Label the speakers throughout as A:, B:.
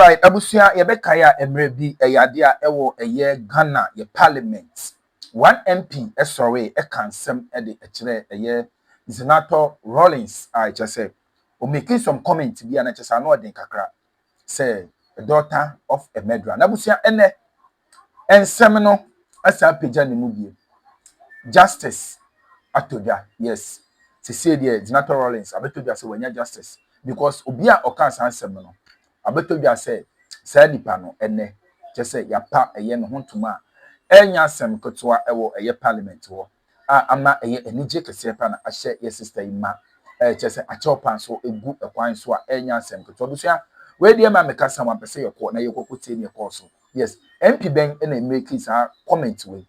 A: right, Abusia Yabekaya Emrebi Eyadia Ewo Eye Ghana ye Parliament. One MP sorry a cansem edi echere eye Zenator Rawlings I just say o making some comment bi na chesa no den kakra say a daughter of a medra. Nabusia ene ensem no asa pagya ne mu bie. Justice atodwa yes. Se say the Zenator Rawlings abetodwa say wanya justice because obi a oka sansem no abetodwa say say nipa no ene chese yapa eye no hontuma enya asem kotwa ewo eye parliament wo ama eye enije kese pa na ahye ye sister ima chese achopa so egu ekwan so enya asem kotwa busua we die ma meka sam apese yeko na yekokotie ne yeko so yes MP ben na make sa comment we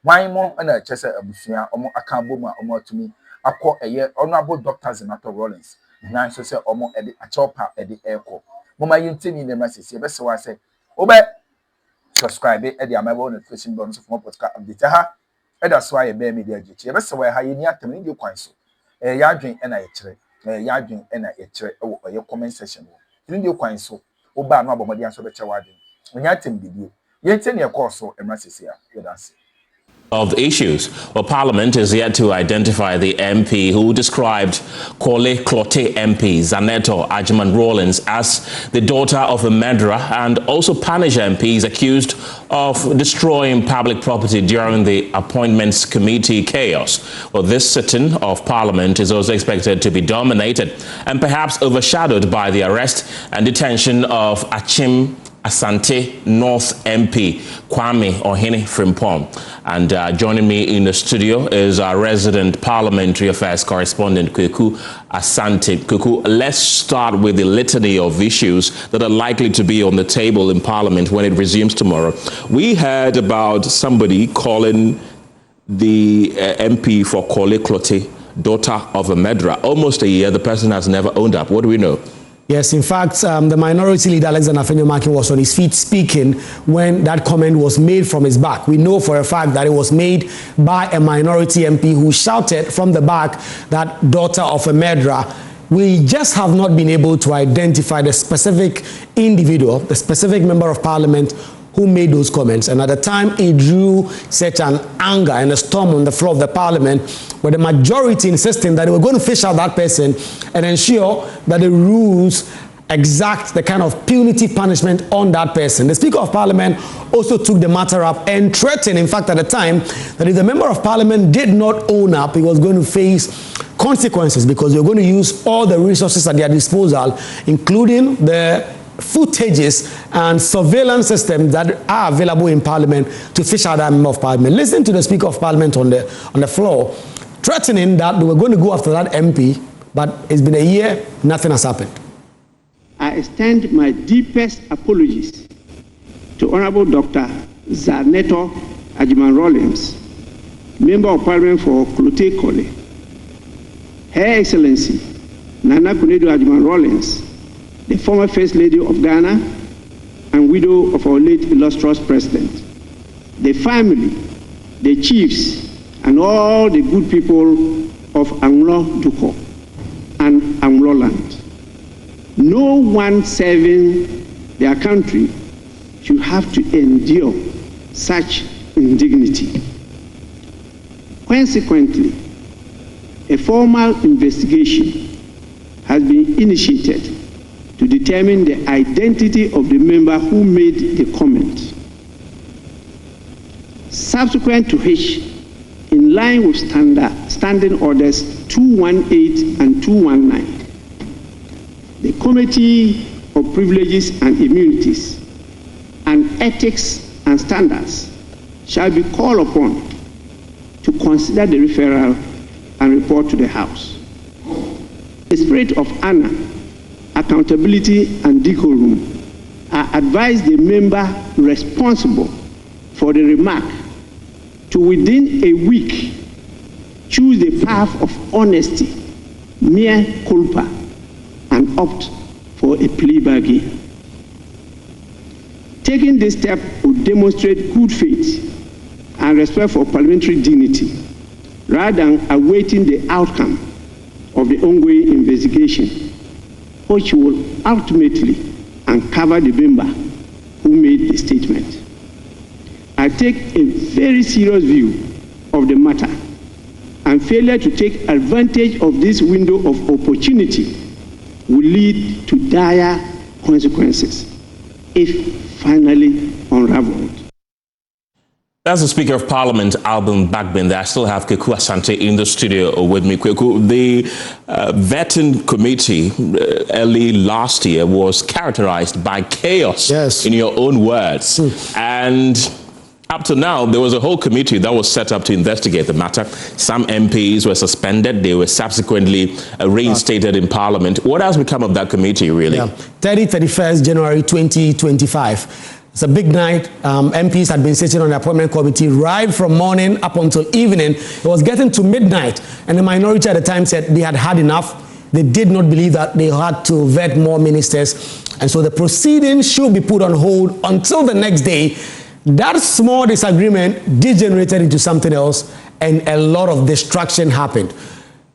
A: wan mo na chese abusua omo aka bom a omo atumi akọ eye honorable Dr. Zenator Rawlings na so se omo ede achopa ede eko mama yintini ne message be se wa se obe subscribe the amebo notification bell so for podcast update ha that's why be media gichi e be se wa ha yini atem ni kwan so ya adwen na ye kire ya adwen na ye kire e wo ye comment section wo ni kwan so wo ba no abomodi anso be che wa adwen onya atem bibio ye ntene e course so e message ya you dance
B: of the issues. Well, Parliament is yet to identify the MP who described Kole Klote MP, Zenator Rawlings, as the daughter of a murderer and also punish MPs accused of destroying public property during the Appointments Committee chaos. Well, this sitting of Parliament is also expected to be dominated and perhaps overshadowed by the arrest and detention of Achim Asante North MP Kwame Ohene Frimpong. And joining me in the studio is our resident Parliamentary Affairs correspondent Kweku Asante. Kweku, let's start with the litany of issues that are likely to be on the table in Parliament when it resumes tomorrow. We heard about somebody calling the MP for Kole Klote daughter of a murderer. Almost a year, the person has never owned up. What do we know?
C: Yes, in fact, the minority leader, Alexander Afenyo-Markin, was on his feet speaking when that comment was made from his back. We know for a fact that it was made by a minority MP who shouted from the back that daughter of a murderer. We just have not been able to identify the specific individual, the specific member of parliament who made those comments. And at the time, it drew such an anger and a storm on the floor of the parliament, with the majority insisting that they were going to fish out that person and ensure that the rules exact the kind of punitive punishment on that person. The Speaker of Parliament also took the matter up and threatened, in fact, at the time, that if the Member of Parliament did not own up, he was going to face consequences because they were going to use all the resources at their disposal, including the footages and surveillance systems that are available in Parliament to fish out that Member of Parliament. Listen to the Speaker of Parliament on the floor, threatening that they were going to go after that MP, but it's been a year, nothing has happened.
D: I extend my deepest apologies to Honorable Dr. Zenator Rawlings, Member of Parliament for Klote Kole, Her Excellency Nana Kunedu Rawlings, the former First Lady of Ghana and widow of our late illustrious President, the family, the chiefs, and all the good people of Anglo Duko and Anglo land. No one serving their country should have to endure such indignity. Consequently, a formal investigation has been initiated to determine the identity of the member who made the comment. Subsequent to which, in line with standing orders 218 and 219, the Committee of Privileges and Immunities and Ethics and Standards shall be called upon to consider the referral and report to the House. The spirit of honor, accountability, and decorum, I advise the member responsible for the remark to within a week choose the path of honesty, mere culpa, and opt for a plea bargain. Taking this step would demonstrate good faith and respect for parliamentary dignity, rather than awaiting the outcome of the ongoing investigation, which will ultimately uncover the member who made the statement. I take a very serious view of the matter, and failure to take advantage of this window of opportunity will lead to dire consequences if finally unraveled.
B: That's the Speaker of Parliament, Alban Bagbin. There, I still have Kweku Asante in the studio with me. Kweku, the vetting committee early last year was characterized by chaos,
C: yes,
B: in your own words. And up to now, there was a whole committee that was set up to investigate the matter. Some MPs were suspended. They were subsequently reinstated in Parliament. What has become of that committee, really?
C: 31st January 2025. It's a big night. MPs had been sitting on the appointment committee right from morning up until evening. It was getting to midnight, and the minority at the time said they had had enough. They did not believe that they had to vet more ministers, and so the proceedings should be put on hold until the next day. That small disagreement degenerated into something else, and a lot of distraction happened.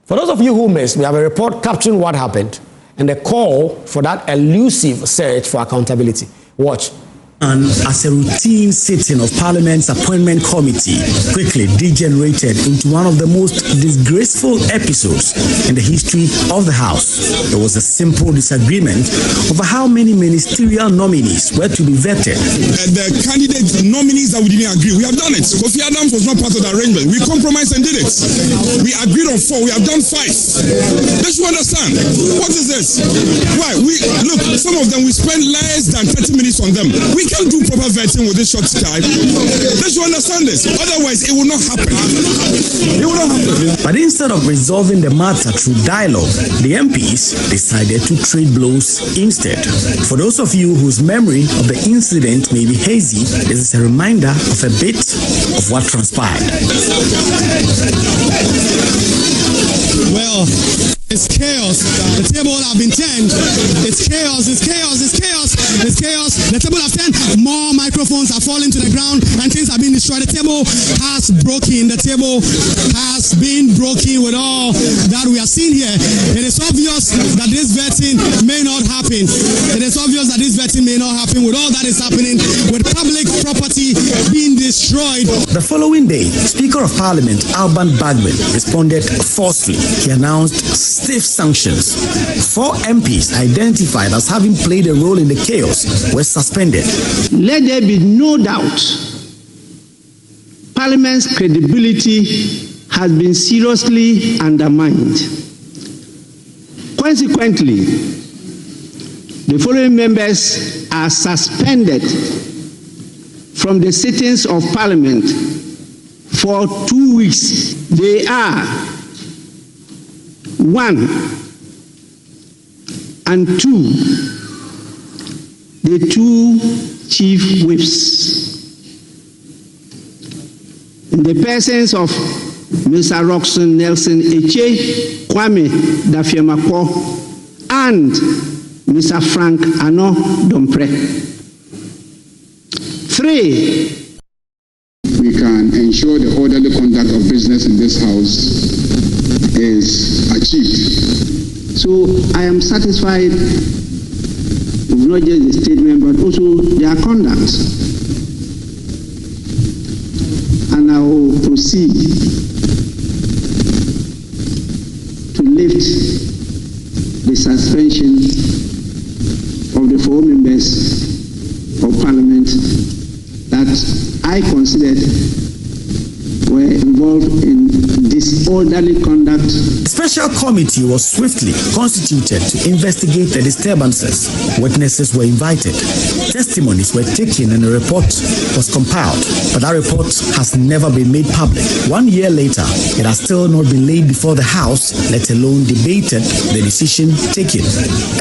C: For those of you who missed, we have a report capturing what happened and a call for that elusive search for accountability. Watch.
E: And as a routine sitting of Parliament's appointment committee quickly degenerated into one of the most disgraceful episodes in the history of the House. There was a simple disagreement over how many ministerial nominees were to be vetted.
F: The candidate nominees that we didn't agree, we have done it. Kofi Adams was not part of the arrangement. We compromised and did it. We agreed on 4, we have done 5. They should understand. What is this? Why? Look, some of them we spend less than 30 minutes on them. We can't do proper vetting with this short time. They should understand this. Otherwise, it will not happen. It will not happen.
E: But instead of resolving the matter through dialogue, the MPs decided to trade blows instead. For those of you whose memory of the incident may be hazy, this is a reminder of a bit of what transpired.
F: Well, it's chaos. The table have been turned. It's chaos. It's chaos. It's chaos. It's chaos. The table have turned. More microphones are falling to the ground and things have been destroyed. The table has broken. The table has been broken with all that we are seeing here. It is obvious that this vetting may not happen. It is obvious that this vetting may not happen with all that is happening, with public property being destroyed.
E: The following day, Speaker of Parliament Alban Bagbin responded forcefully. He announced stiff sanctions. 4 MPs identified as having played a role in the chaos were suspended.
D: Let there be no doubt, Parliament's credibility has been seriously undermined. Consequently, the following members are suspended from the sittings of Parliament for 2 weeks. They are 1 and 2, the 2 chief whips, in the persons of Mr. Roxon Nelson Eche, Kwame Dafiemako, and Mr. Frank Ano Dompre. 3.
G: We can ensure the orderly conduct of business in this House is achieved.
D: So I am satisfied with not just the statement but also their conduct. And I will proceed to lift the suspension of the 4 members of Parliament that I considered were involved in disorderly conduct.
E: A special committee was swiftly constituted to investigate the disturbances. Witnesses were invited. Testimonies were taken and a report was compiled. But that report has never been made public. 1 year later, it has still not been laid before the House, let alone debated the decision taken.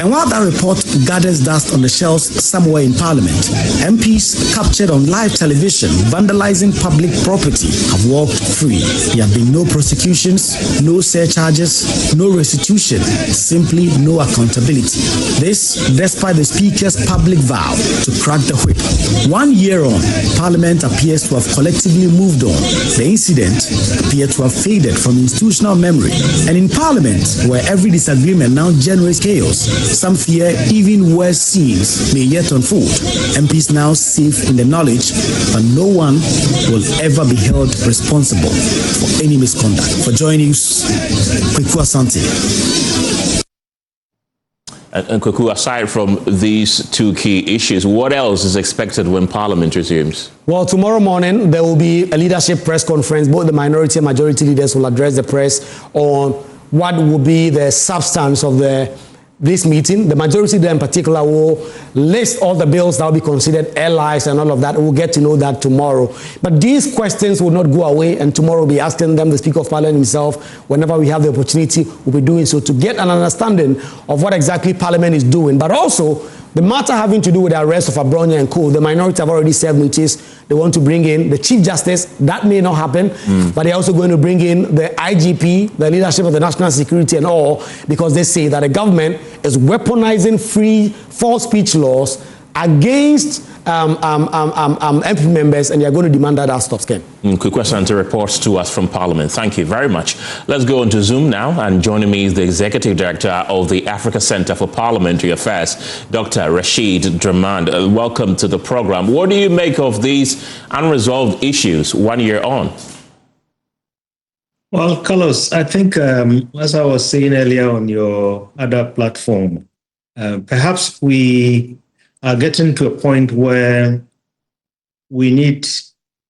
E: And while that report gathers dust on the shelves somewhere in Parliament, MPs captured on live television vandalizing public property have walked free. There have been no prosecutions, no surcharges, no restitution, simply no accountability. This, despite the Speaker's public vow to crack the whip. 1 year on, Parliament appears to have collectively moved on. The incident appeared to have faded from institutional memory. And in Parliament, where every disagreement now generates chaos, some fear even worse scenes may yet unfold. MPs now safe in the knowledge that no one will ever be held responsible for any misconduct. For Joy News, Kweku Asante.
B: And Kweku, aside from these two key issues, what else is expected when Parliament resumes?
C: Well, tomorrow morning, there will be a leadership press conference. Both the minority and majority leaders will address the press on what will be the substance of this meeting. The majority leader in particular will list all the bills that will be considered allies and all of that. We'll get to know that tomorrow. But these questions will not go away, and tomorrow we'll be asking them, the Speaker of Parliament himself, whenever we have the opportunity, we'll be doing so to get an understanding of what exactly Parliament is doing. But also, the matter having to do with the arrest of Abronya and co. The minority have already served notice. They want to bring in the Chief Justice. That may not happen, but they're also going to bring in the IGP, the leadership of the national security and all, because they say that the government is weaponizing false speech laws against MP members, and they are going to demand that stops, Ken.
B: Kweku Asante reports to us from Parliament. Thank you very much. Let's go on to Zoom now, and joining me is the Executive Director of the Africa Center for Parliamentary Affairs, Dr. Rashid Dramand. Welcome to the program. What do you make of these unresolved issues 1 year on?
H: Well, Carlos, I think, as I was saying earlier on your other platform, perhaps we are getting to a point where we need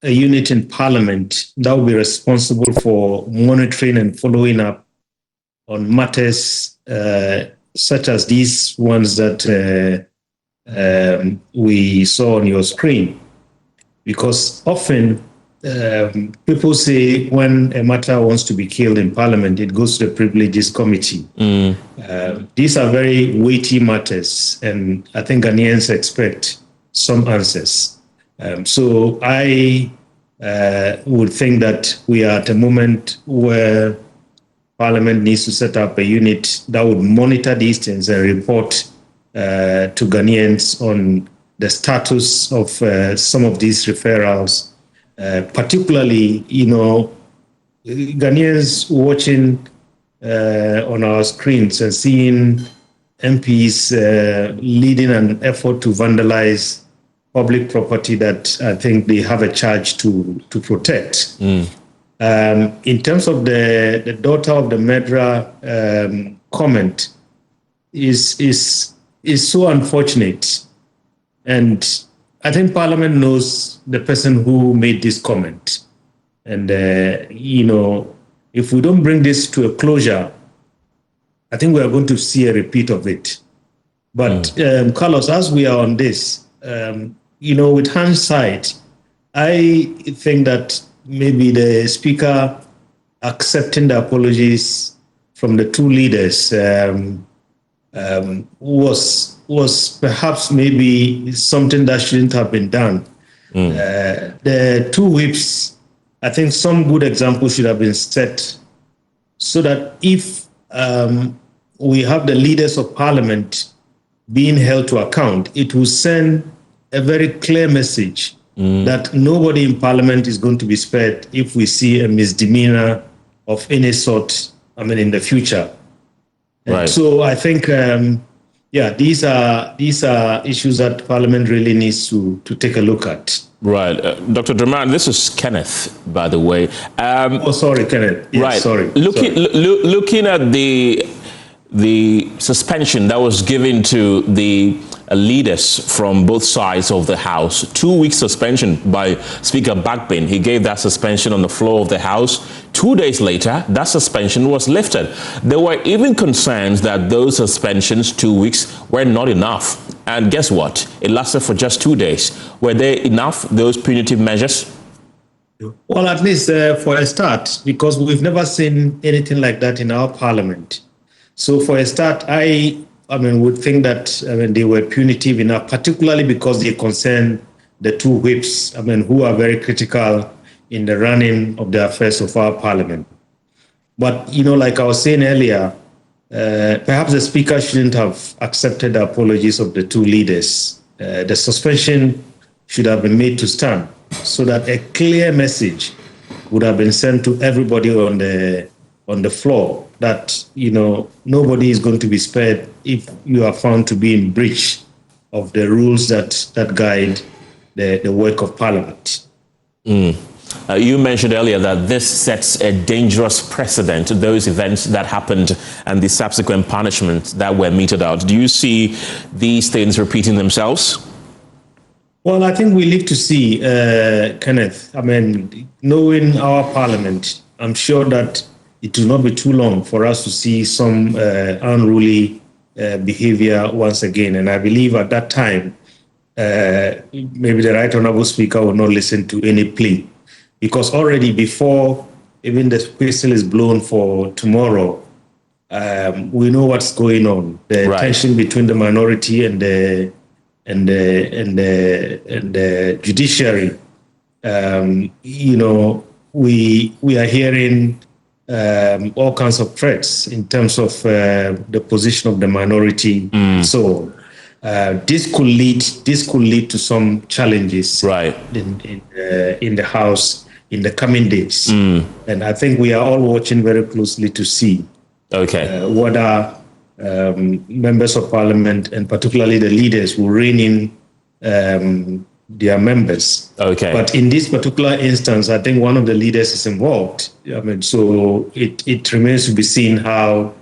H: a unit in Parliament that will be responsible for monitoring and following up on matters such as these ones that we saw on your screen. Because often people say when a matter wants to be killed in Parliament, it goes to the Privileges Committee. These are very weighty matters, and I think Ghanaians expect some answers. So I would think that we are at a moment where Parliament needs to set up a unit that would monitor these things and report to Ghanaians on the status of some of these referrals. Particularly, Ghanaians watching on our screens and seeing MPs leading an effort to vandalize public property that I think they have a charge to protect. In terms of the daughter of the Medra comment, is so unfortunate, and I think Parliament knows the person who made this comment. And, if we don't bring this to a closure, I think we are going to see a repeat of it. But, Carlos, as we are on this, with hindsight, I think that maybe the Speaker accepting the apologies from the two leaders was perhaps maybe something that shouldn't have been done. The two whips, I think some good examples should have been set so that if we have the leaders of Parliament being held to account, it will send a very clear message that nobody in Parliament is going to be spared if we see a misdemeanor of any sort, in the future. Right. So I think, these are issues that Parliament really needs to take a look at.
B: Right. Dr. Dramand, this is Kenneth, by the way.
H: Sorry, Kenneth. Yes,
B: right.
H: Sorry.
B: Looking at the suspension that was given to the leaders from both sides of the House, 2-week suspension by Speaker Bagbin. He gave that suspension on the floor of the House. 2 days later, that suspension was lifted. There were even concerns that those suspensions, 2 weeks, were not enough. And guess what? It lasted for just 2 days. Were they enough, those punitive measures?
H: Well, at least for a start, because we've never seen anything like that in our Parliament. So for a start, I would think that they were punitive enough, particularly because they concern the two whips, who are very critical in the running of the affairs of our Parliament. But, like I was saying earlier, perhaps the speaker shouldn't have accepted the apologies of the two leaders. The suspension should have been made to stand so that a clear message would have been sent to everybody on the floor that, nobody is going to be spared if you are found to be in breach of the rules that guide the work of Parliament.
B: You mentioned earlier that this sets a dangerous precedent, those events that happened and the subsequent punishments that were meted out. Do you see these things repeating themselves?
H: Well, I think we live to see, Kenneth. I mean, knowing our Parliament, I'm sure that it will not be too long for us to see some unruly behavior once again. And I believe at that time, maybe the Right Honourable Speaker will not listen to any plea. Because already before even the whistle is blown for tomorrow, we know what's going on. The tension between the minority and the judiciary. We are hearing all kinds of threats in terms of the position of the minority. So this could lead to some challenges in the House in the coming days. And I think we are all watching very closely to see whether members of Parliament and particularly the leaders will rein in their members. But in this particular instance, I think one of the leaders is involved. I mean, so it remains to be seen how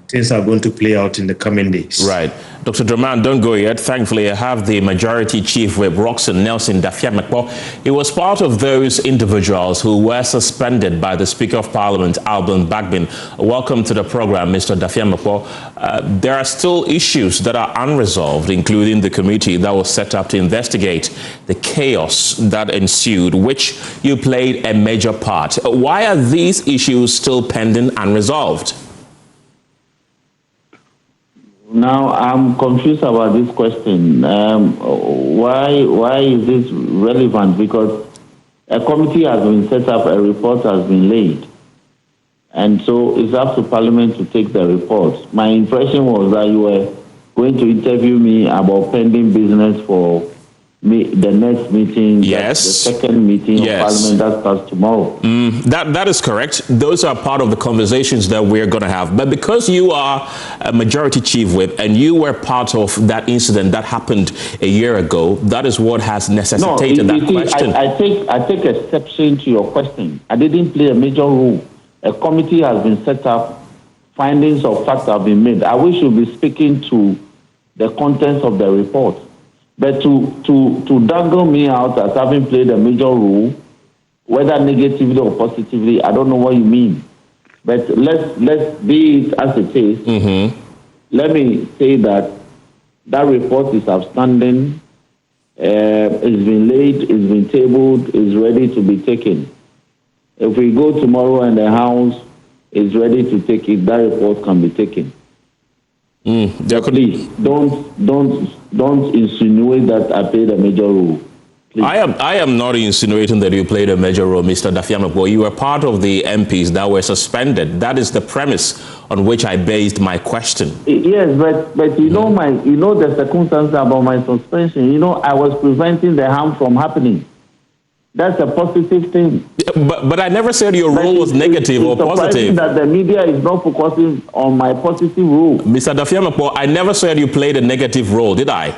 H: things are going to play out in the coming days.
B: Right. Dr. Draman, don't go yet. Thankfully, I have the Majority Chief Whip, Roxanne Nelson Dafiamekpo. He was part of those individuals who were suspended by the Speaker of Parliament, Alban Bagbin. Welcome to the program, Mr. Dafiamekpo. There are still issues that are unresolved, including the committee that was set up to investigate the chaos that ensued, which you played a major part. Why are these issues still pending unresolved?
I: Now, I'm confused about this question. Why is this relevant? Because a committee has been set up, a report has been laid. And so it's up to Parliament to take the report. My impression was that you were going to interview me about pending business for the next meeting, the second meeting of Parliament that starts tomorrow.
B: That is correct. Those are part of the conversations that we're going to have. But because you are a Majority Chief Whip and you were part of that incident that happened a year ago, that is what has necessitated that question.
I: I take exception to your question. I didn't play a major role. A committee has been set up. Findings of fact have been made. I wish you'd be speaking to the contents of the report. But to dangle me out as having played a major role, whether negatively or positively, I don't know what you mean. But let's be it as it is. Let me say that report is outstanding. It's been laid, it's been tabled, it's ready to be taken. If we go tomorrow and the House is ready to take it, that report can be taken. Please don't insinuate that I played a major role. Please.
B: I am not insinuating that you played a major role, Mr. Dafiamekpo. You were part of the MPs that were suspended. That is the premise on which I based my question.
I: Yes, but you know the circumstances about my suspension. I was preventing the harm from happening. That's a positive thing.
B: But I never said your role was negative or positive.
I: That the media is not focusing on my positive role.
B: Mr. Dafiamekpo, I never said you played a negative role, did I?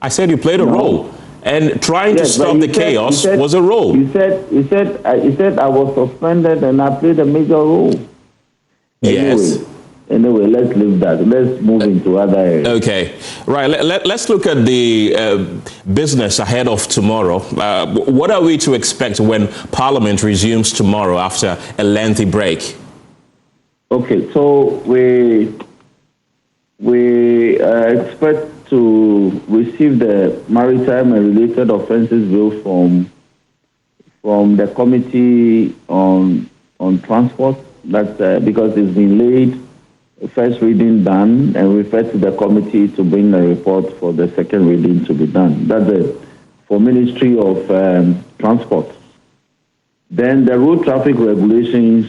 B: I said you played a role. And trying to stop the chaos was a role.
I: You said I was suspended and I played a major role.
B: Yes.
I: Anyway, let's leave that. Let's move into other areas.
B: Okay. Right. Let's look at the business ahead of tomorrow. What are we to expect when Parliament resumes tomorrow after a lengthy break?
I: Okay. So we expect to receive the Maritime and Related Offences Bill from the Committee on Transport. That's because it's been laid. First reading done and refer to the committee to bring a report for the second reading to be done. That's it for Ministry of Transport. Then the road traffic regulations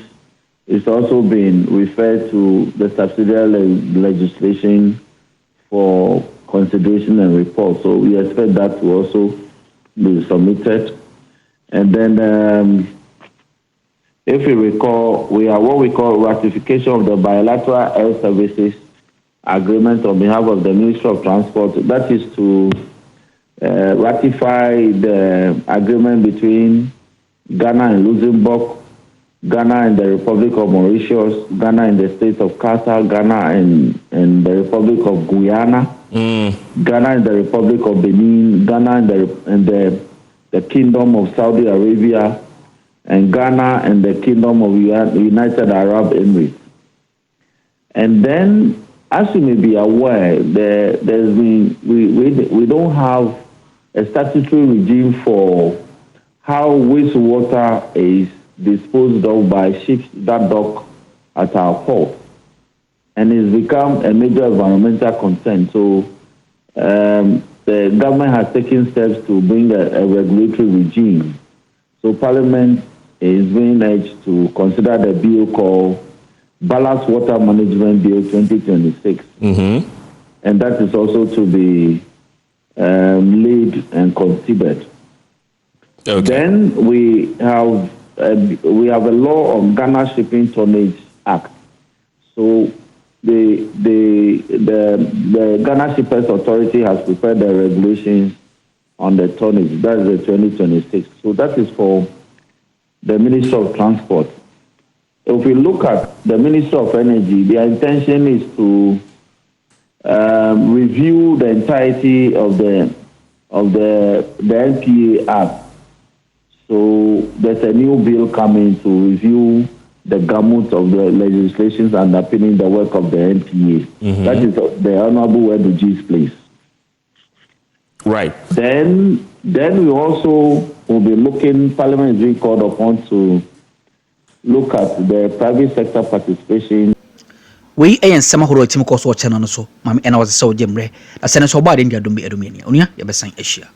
I: It's also been referred to the subsidiary legislation for consideration and report. So we expect that to also be submitted. And then, if you recall, we have what we call ratification of the bilateral air services agreement on behalf of the Ministry of Transport. That is to ratify the agreement between Ghana and Luxembourg, Ghana and the Republic of Mauritius, Ghana and the state of Qatar, Ghana and the Republic of Guyana, Ghana and the Republic of Benin, Ghana and the Kingdom of Saudi Arabia, and Ghana and the Kingdom of United Arab Emirates. And then, as you may be aware, we don't have a statutory regime for how wastewater is disposed of by ships that dock at our port, and it's become a major environmental concern. So the government has taken steps to bring a regulatory regime. So Parliament is being urged to consider the bill called Ballast Water Management Bill 2026, and that is also to be laid and considered. Okay. Then we have a law on Ghana Shipping Tonnage Act. So the Ghana Shippers Authority has prepared the regulations on the tonnage. That is the 2026. So that is for the Ministry of Transport. If we look at the Ministry of Energy, their intention is to review the entirety of the NPA Act. So there's a new bill coming to review the gamut of the legislations underpinning the work of the NPA. That is the Honorable Weduji's place.
B: Right.
I: Then we also will be looking, Parliament is being called upon to look at the private sector participation.
J: We ain't some who wrote him cause or channel so, Mammy, and I was so jemre. I sent us about India, don't be a dominion. Onya, you besan Asia.